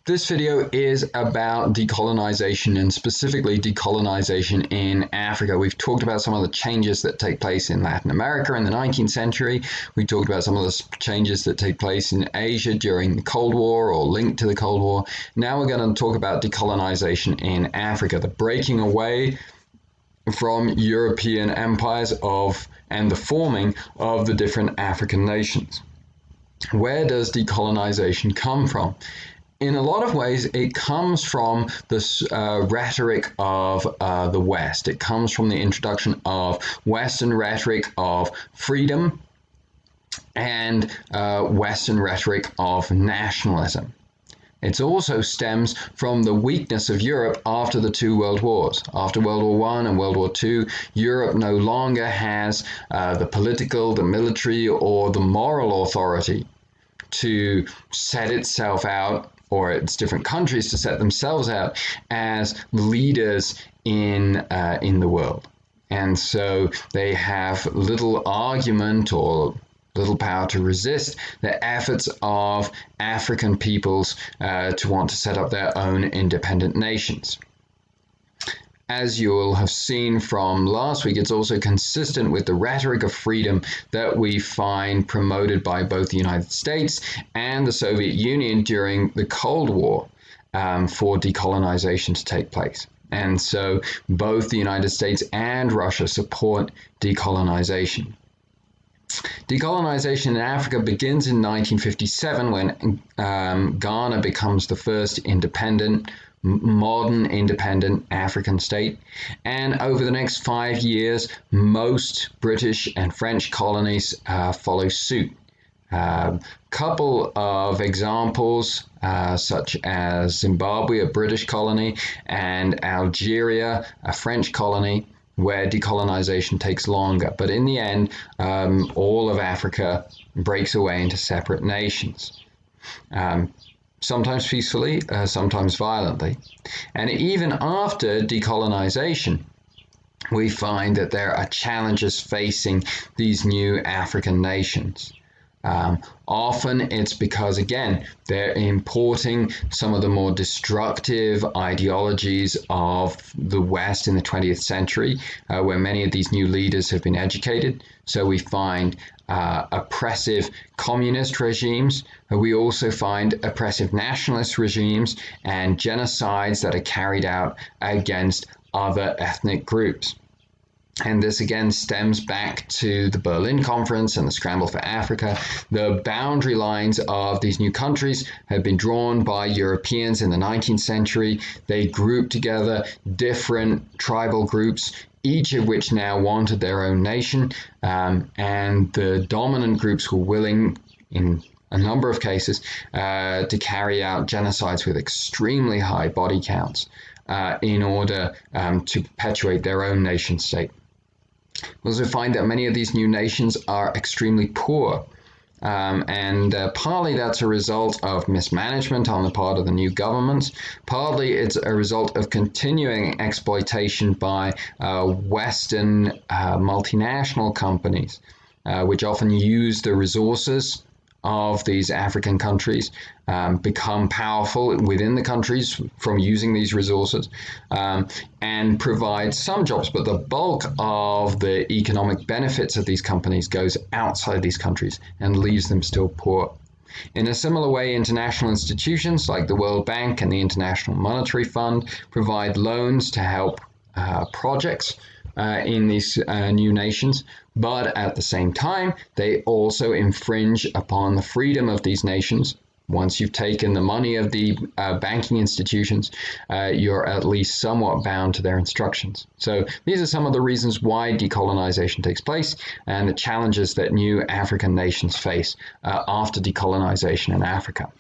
This video is about decolonization and specifically decolonization in Africa. We've talked about some of the changes that take place in Latin America in the 19th century. We talked about some of the changes that take place in Asia during the Cold War or linked to the Cold War. Now we're going to talk about decolonization in Africa, the breaking away from European empires and the forming of the different African nations. Where does decolonization come from? In a lot of ways, it comes from this rhetoric of the West. It comes from the introduction of Western rhetoric of freedom and Western rhetoric of nationalism. It also stems from the weakness of Europe after the two world wars. After World War I and World War II, Europe no longer has the political, the military, or the moral authority to set itself out, or its different countries to set themselves out as leaders in the world. And so they have little argument or little power to resist the efforts of African peoples to want to set up their own independent nations. As you will have seen from last week, it's also consistent with the rhetoric of freedom that we find promoted by both the United States and the Soviet Union during the Cold War for decolonization to take place. And so both the United States and Russia support decolonization. Decolonization in Africa begins in 1957 when Ghana becomes the first modern independent African state, and over the next 5 years most British and French colonies follow suit. Couple of examples such as Zimbabwe, a British colony, and Algeria, a French colony, where decolonization takes longer, but in the end all of Africa breaks away into separate nations. Sometimes peacefully, sometimes violently. And even after decolonization, we find that there are challenges facing these new African nations. Often it's because, again, they're importing some of the more destructive ideologies of the West in the 20th century, where many of these new leaders have been educated. So we find oppressive communist regimes. We also find oppressive nationalist regimes and genocides that are carried out against other ethnic groups. And this again stems back to the Berlin Conference and the Scramble for Africa. The boundary lines of these new countries have been drawn by Europeans in the 19th century. They grouped together different tribal groups, each of which now wanted their own nation, and the dominant groups were willing, in a number of cases, to carry out genocides with extremely high body counts in order to perpetuate their own nation state. We also find that many of these new nations are extremely poor, and partly that's a result of mismanagement on the part of the new governments. Partly it's a result of continuing exploitation by Western multinational companies, which often use the resources of these African countries, become powerful within the countries from using these resources, and provide some jobs, but the bulk of the economic benefits of these companies goes outside these countries and leaves them still poor. In a similar way, international institutions like the World Bank and the International Monetary Fund provide loans to help projects in these new nations, but at the same time, they also infringe upon the freedom of these nations. Once you've taken the money of the banking institutions, you're at least somewhat bound to their instructions. So these are some of the reasons why decolonization takes place and the challenges that new African nations face after decolonization in Africa.